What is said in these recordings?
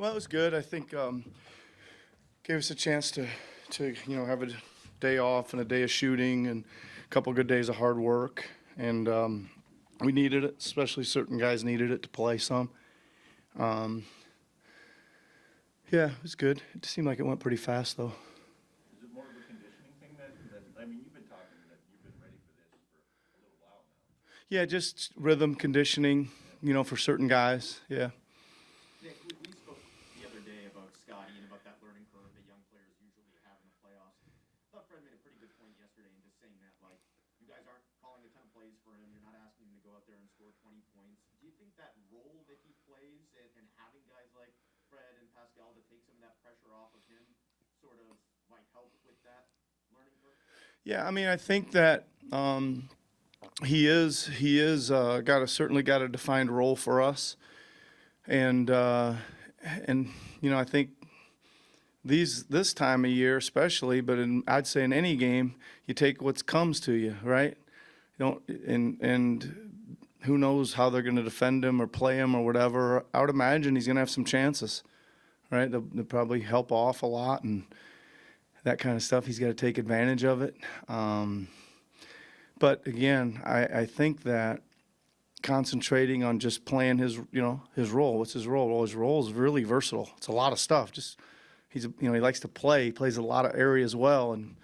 Well, it was good. I think gave us a chance to have a day off and a day of shooting and a couple good days of hard work, and we needed it. Especially certain guys needed it to play some. Um, yeah, it was good. It seemed like it went pretty fast though. Is it more of a conditioning thing that I mean, you've been talking that you've been ready for this for a little while now. Yeah, just rhythm conditioning. For certain guys. Yeah. Nick, we spoke the other day about Scotty and about that learning curve that young players usually have in the playoffs. I thought Fred made a pretty good point yesterday in just saying that, like, you guys aren't calling a ton of plays for him. You're not asking him to go out there and score 20 points. Do you think that role that he plays and having guys like Fred and Pascal to take some of that pressure off of him sort of might help with that learning curve? Yeah, I mean, I think that he is certainly got a defined role for us, and I think this time of year especially, but I'd say in any game, you take what comes to you, right? You don't and who knows how they're going to defend him or play him or whatever. I would imagine he's going to have some chances, right? They'll probably help off a lot and that kind of stuff. He's got to take advantage of it. But again, I think that concentrating on just playing his role. What's his role? Well, his role is really versatile. It's a lot of stuff. Just he likes to play. He plays a lot of areas well, and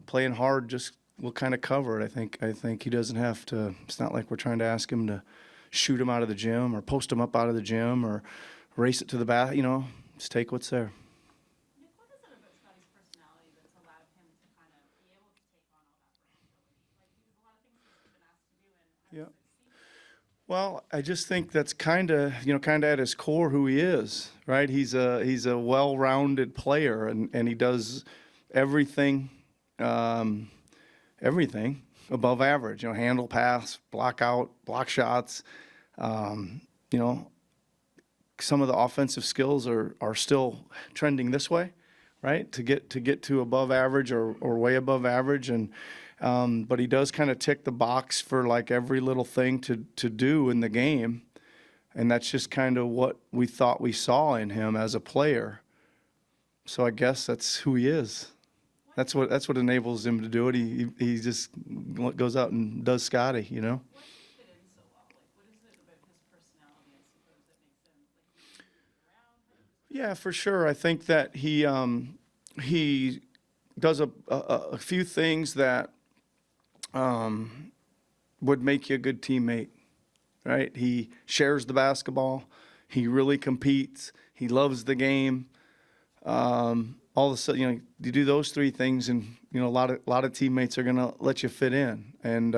playing hard just will kind of cover it. I think he doesn't have to. It's not like we're trying to ask him to shoot him out of the gym or post him up out of the gym or race it to the bat. Just take what's there. Nick, what is it about Scotty's personality that's allowed him to kind of be able to take on all that responsibility? Like, because a lot of things he's been asked to do and Yeah. hasn't succeeded. Well, I just think that's kind of at his core who he is, right? He's a well-rounded player, and he does everything, everything above average. Handle, pass, block out, block shots. You know, some of the offensive skills are still trending this way, right? To get to above average or way above average, and but he does kind of tick the box for like every little thing to do in the game, and that's just kind of what we thought we saw in him as a player. So I guess that's who he is. That's what enables him to do it. He just goes out and does Scotty, Why does he fit in so well? Like, what is it about his personality, I suppose, that makes him, like, he moves around? How do you Yeah, for sure. I think that he does a few things that would make you a good teammate, right? He shares the basketball. He really competes. He loves the game. All of a sudden, you do those three things, and a lot of teammates are gonna let you fit in. And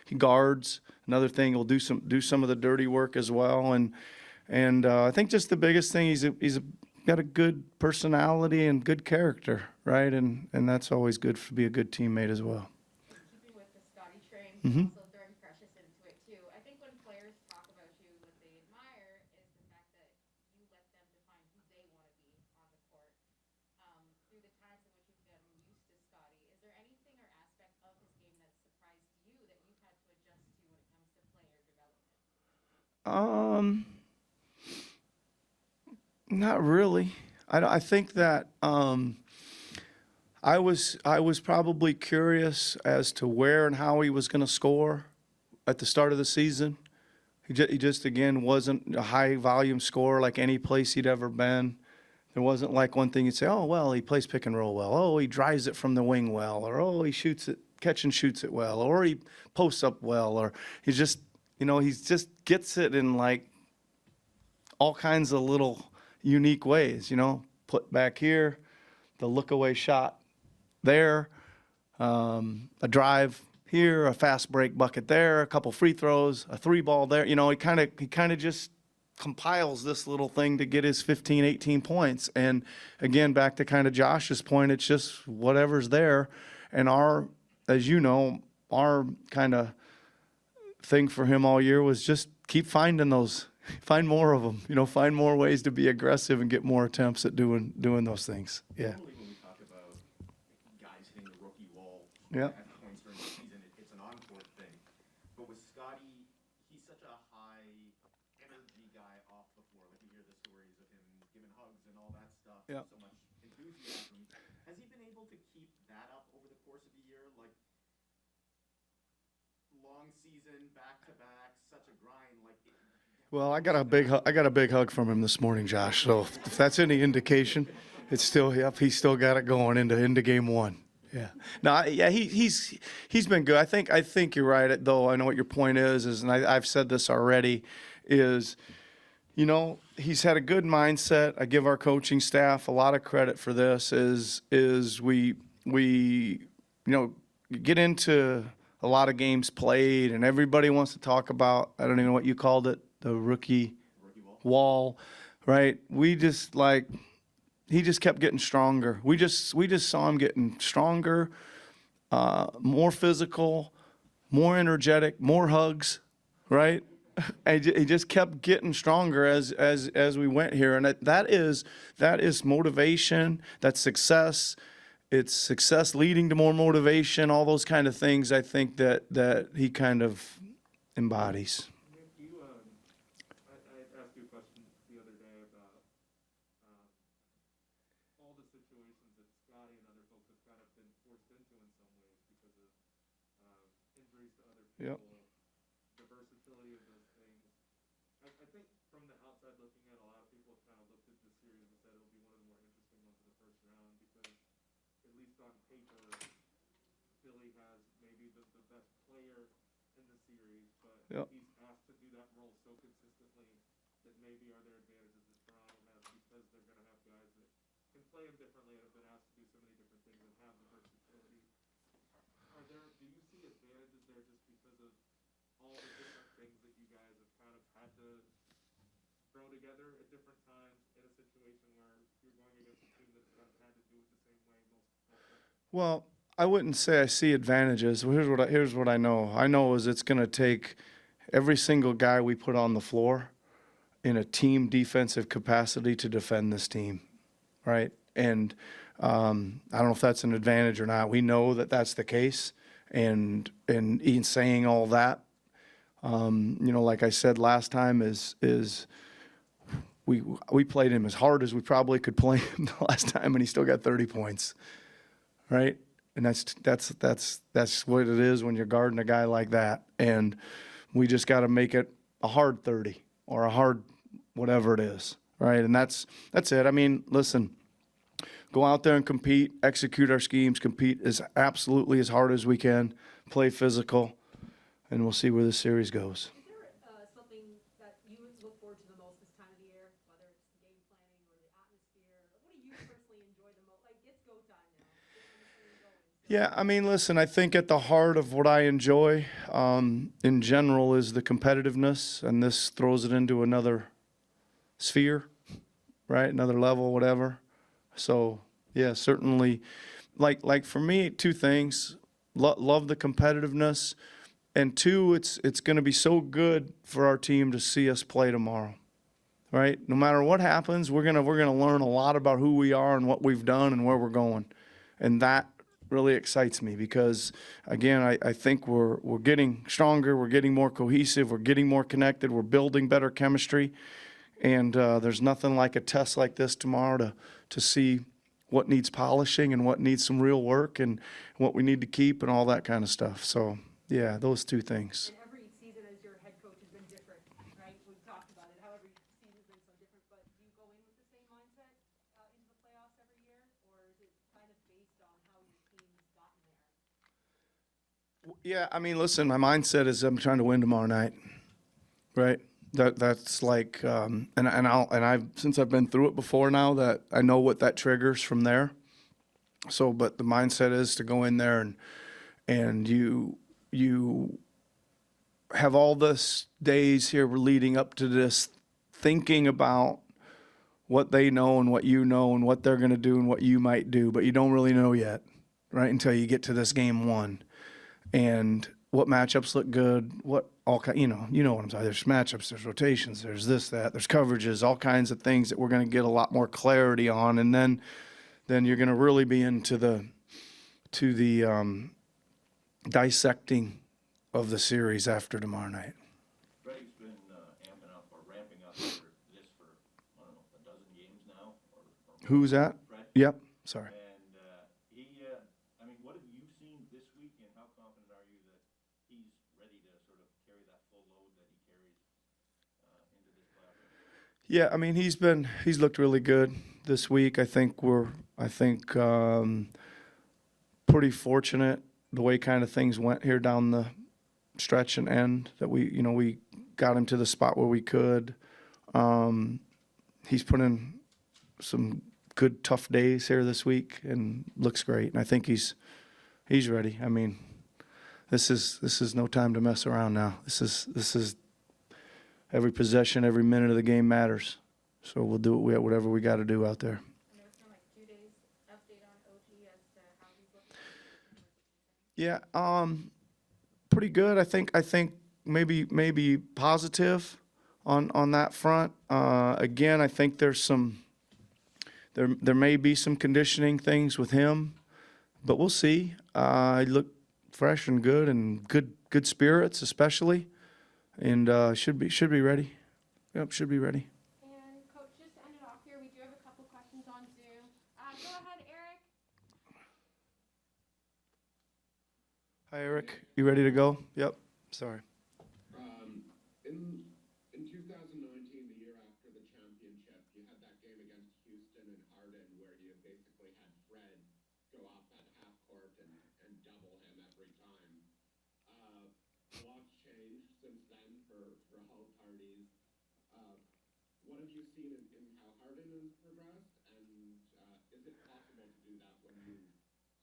he guards. Another thing, he'll do some of the dirty work as well. And I think just the biggest thing, he's got a good personality and good character, right? And that's always good to be a good teammate as well. Keeping with the Scotty train, Mhm. also throwing Precious into it too. I think when players talk about you, what they admire is the fact that you let them define who they want to be on the court. Through the times in which you've gotten used to Scotty, is there anything or aspect of his game that surprised you that you've had to adjust to when it comes to player development? Um, Not really. I think that I was probably curious as to where and how he was going to score at the start of the season. He just again wasn't a high volume scorer like any place he'd ever been. There wasn't like one thing you'd say, oh well, he plays pick and roll well. Oh, he drives it from the wing well, or oh, he catch and shoots it well, or he posts up well, or he just gets it in like all kinds of little unique ways. Put back here, the look away shot there, a drive here, a fast break bucket there, a couple free throws, a three ball there. He kind of just compiles this little thing to get his 15, 18 points. And again, back to kind of Josh's point, it's just whatever's there. And as you know, our kind of thing for him all year was just keep finding those. Find more of them, find more ways to be aggressive and get more attempts at doing those things. Yeah. Normally when we talk about guys hitting the rookie wall Yeah. at points during the season, it's an on-court thing. But with Scotty, he's such a high energy guy off the floor. Like, you hear the stories of him giving hugs Yeah. so much enthusiasm. Has he been able to keep that up over the course of a year? Like, long season, back to back, such a grind. Like, Well, I got a big hug from him this morning, Josh. So if that's any indication, it's still, yep, he's still got it going into game one. Yeah. No, yeah, he's been good. I think you're right, though. I know what your point is, and I've said this already, is, you know, he's had a good mindset. I give our coaching staff a lot of credit for this. Is we you know, get into a lot of games played, and everybody wants to talk about, I don't even know what you called it, the rookie wall, right? We just like, he just kept getting stronger. We just saw him getting stronger, more physical, more energetic, more hugs, right? And he just kept getting stronger as we went here, and that is motivation. That's success. It's success leading to more motivation. All those kind of things. I think that he kind of embodies. Nick, I asked you a question the other day about all the situations that Scotty and other folks have kind of been forced into in some ways because of injuries to other Yep. people, the versatility of those things. I think from the outside looking at, a lot of people have kind of looked at this series and said it'll be one of the more interesting ones in the first round because, at least on paper, Philly has maybe the best player in the series, but Yep. he's asked to do that role so consistently that maybe are there advantages that Toronto has because they're going to have guys that can play him differently and have been asked to do so many different things and have the versatility. Do you see advantages there just because of all the different things that you guys have kind of had to throw together at different times in a situation where you're going against a team that's kind of had to do it the same way most times? Well, I wouldn't say I see advantages. Well, here's what I know. I know is it's going to take every single guy we put on the floor in a team defensive capacity to defend this team, right? And I don't know if that's an advantage or not. We know that that's the case, and in saying all that, you know, like I said last time, is we played him as hard as we probably could play him the last time, and he still got 30 points, right? And that's what it is when you're guarding a guy like that. And we just got to make it a hard 30 or a hard whatever it is, right? And that's it. I mean, listen, go out there and compete, execute our schemes, compete as absolutely as hard as we can, play physical, and we'll see where this series goes. Is there something that you look forward to the most this time of the year, whether it's the game planning or the atmosphere? What do you personally enjoy the most? Like, it's go time now. Get on the train and going. So Yeah, I mean, listen, I think at the heart of what I enjoy in general is the competitiveness, and this throws it into another sphere, right? Another level, whatever. So, yeah, certainly, like for me, two things. Love the competitiveness, and two, it's going to be so good for our team to see us play tomorrow, right? No matter what happens, we're gonna learn a lot about who we are and what we've done and where we're going, and that really excites me because, again, I think we're getting stronger, we're getting more cohesive, we're getting more connected, we're building better chemistry, and there's nothing like a test like this tomorrow to see what needs polishing and what needs some real work and what we need to keep and all that kind of stuff. So, yeah, those two things. And every season as your head coach has been different, right? We've talked about it, how every season's been so different, but do you go in with the same mindset into the playoffs every year, or is it kind of based on how your team's gotten there? Yeah, I mean, listen, my mindset is I'm trying to win tomorrow night, right? That's like, and I've since I've been through it before now that I know what that triggers from there. So, but the mindset is to go in there and you have all this days here leading up to this, thinking about what they know and what you know and what they're going to do and what you might do, but you don't really know yet, right? Until you get to this game one. And what matchups look good, what all kind, you know what I'm talking. There's matchups, there's rotations, there's this, that, there's coverages, all kinds of things that we're going to get a lot more clarity on, and then you're going to really be into the dissecting of the series after tomorrow night. Freddie's been amping up or ramping up for this for, I don't know, a dozen games now, or Who's that? Fred. Yep, sorry. And, I mean, what have you seen this week, and how confident are you that he's ready to sort of carry that full load that he carries, into this playoff run? Yeah, I mean he's looked really good this week. I think pretty fortunate the way kind of things went here down the stretch and end that we got him to the spot where we could. He's put in some good tough days here this week and looks great. And I think he's ready. I mean, this is no time to mess around now. This is every possession, every minute of the game matters. So we'll do whatever we got to do out there. And there was no, like, 2 days update on OT as to how he's looking? Yeah, pretty good. I think maybe positive on that front. Again, I think there's there may be some conditioning things with him, but we'll see. He looked fresh and good spirits, especially, and should be ready. Yep, should be ready. And Coach, just to end it off here, we do have a couple questions on Zoom. Go ahead, Eric. Hi, Eric. You ready to go? Yep. Sorry. In 2019, the year after the championship, you had that game against Houston and Harden where you basically had Fred go off at half court and double him every time. A lot's changed since then for how Hardy's. What have you seen in how Harden has progressed, and is it possible to do that when you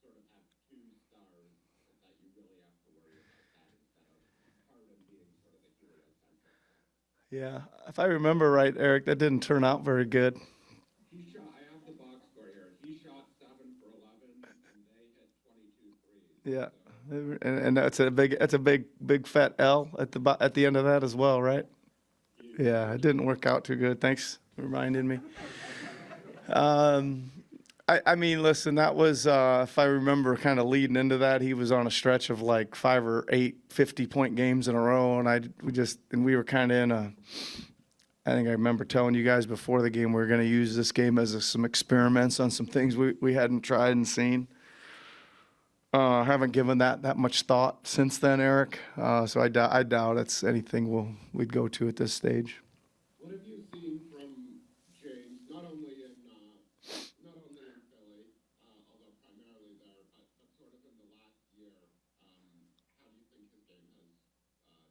sort of have two stars that you really have to worry about that instead of Harden being sort of the heliocentric thing? Yeah, if I remember right, Eric, that didn't turn out very good. He shot, I have the box score here. He shot 7 for 11, and they hit 22 threes. Yeah, So, and that's a big fat L at the end of that as well, right? Yeah, it didn't work out too good. Thanks for reminding me. I mean, listen, that was, if I remember kind of leading into that, he was on a stretch of like 5 or 8 50-point games in a row. And we were kind of in I think I remember telling you guys before the game, we were going to use this game as some experiments on some things we hadn't tried and seen. Haven't given that much thought since then, Eric. So I doubt it's anything we'd go to at this stage. what have you seen from James, not only in Philly, although primarily there, but sort of in the last year? How do you think his game has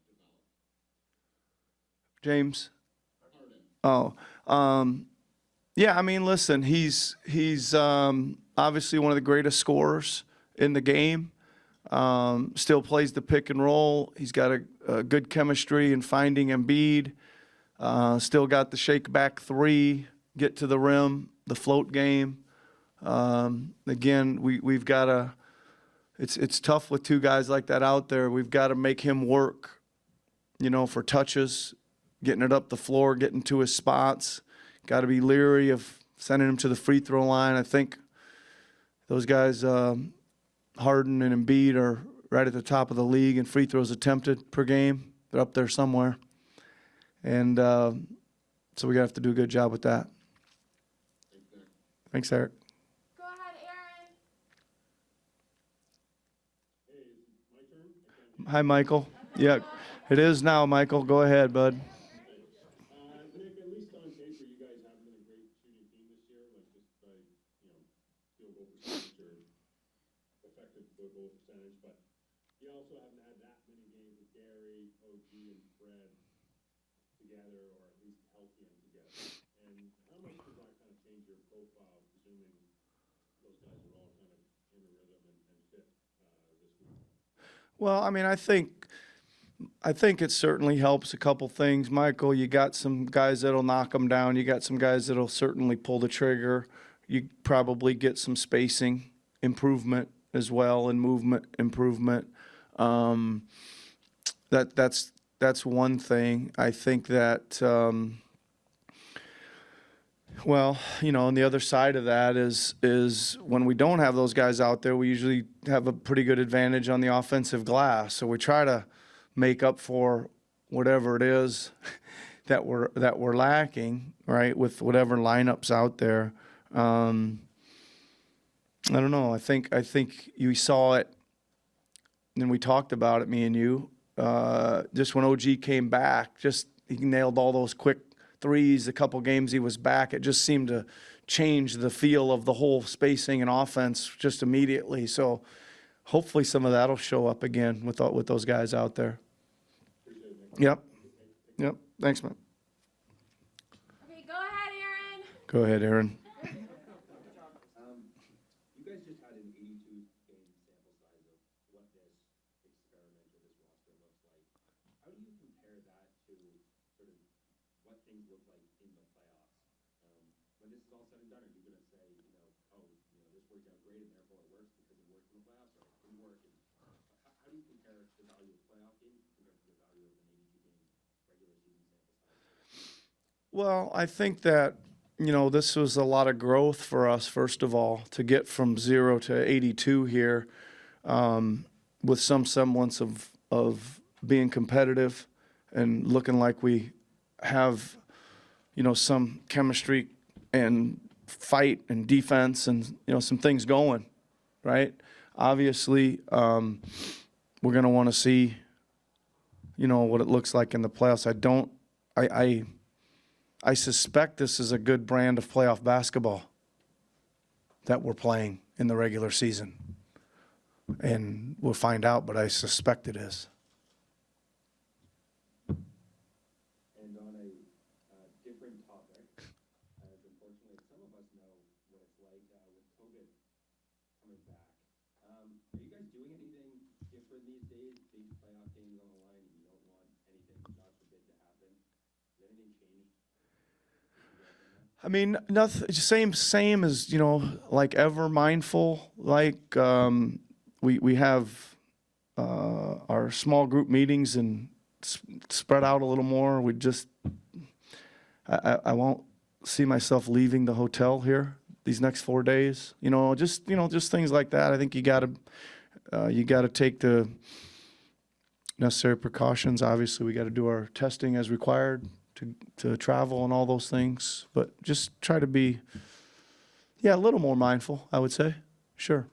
developed? James? Harden. Yeah, I mean, listen, he's obviously one of the greatest scorers in the game. Still plays the pick and roll. He's got a good chemistry in finding Embiid. Still got the shake back three, get to the rim, the float game. Again, we've got to. It's tough with two guys like that out there. We've got to make him work, for touches, getting it up the floor, getting to his spots. Got to be leery of sending him to the free throw line. I think those guys, Harden and Embiid, are right at the top of the league in free throws attempted per game. They're up there somewhere. And so we got to have to do a good job with that. Thanks, Eric. Go ahead, Aaron. Hi, Michael. Yeah, it is now, Michael. Go ahead, bud. Nick, at least on paper, you guys haven't been a great shooting team this year, like just by, field goal percentage or effective field goal percentage, but you also haven't had that many games with Gary, OG, and Fred together, or at least healthy and together. And how much does that kind of change your profile, presuming those guys are all kind of in the rhythm and fit this week? Well, I mean, I think it certainly helps a couple things. Michael, you got some guys that'll knock them down. You got some guys that'll certainly pull the trigger. You probably get some spacing improvement as well and movement improvement. That's one thing. I think that, on the other side of that is when we don't have those guys out there, we usually have a pretty good advantage on the offensive glass. So we try to make up for whatever it is that we're lacking, right, with whatever lineups out there. I don't know. I think you saw it, and we talked about it, me and you. Just when OG came back, just he nailed all those quick threes. A couple games he was back, it just seemed to change the feel of the whole spacing and offense just immediately. So hopefully some of that'll show up again with those guys out there. Yep. Yep. Thanks, man. Okay, go ahead, Aaron. Go ahead, Aaron. You guys just had an 82 game sample size of what this experiment or this roster looks like. How do you compare that to sort of what things look like in the playoffs? When this is all said and done, are you going to say, this worked out great and therefore it works because it worked in the playoffs, or it didn't work? And how do you compare the value of playoff games compared to the value of an 82 game regular season sample size? Well, I think that, this was a lot of growth for us, first of all, to get from 0 to 82 here, with some semblance of being competitive and looking like we have, some chemistry and fight and defense and, some things going, right? Obviously, we're going to want to see, what it looks like in the playoffs. I suspect this is a good brand of playoff basketball that we're playing in the regular season. And we'll find out, but I suspect it is. And on a different topic, as unfortunately some of us know what it's like with COVID coming back. Are you guys doing anything different these days? Big playoff games on the line, and you don't want anything, God forbid, to happen. Has anything changed? I mean, nothing. Same as like ever mindful. Like we have our small group meetings and spread out a little more. I won't see myself leaving the hotel here these next 4 days. Just things like that. I think you got to take the necessary precautions. Obviously, we got to do our testing as required to travel and all those things, but just try to be, a little more mindful, I would say. Sure.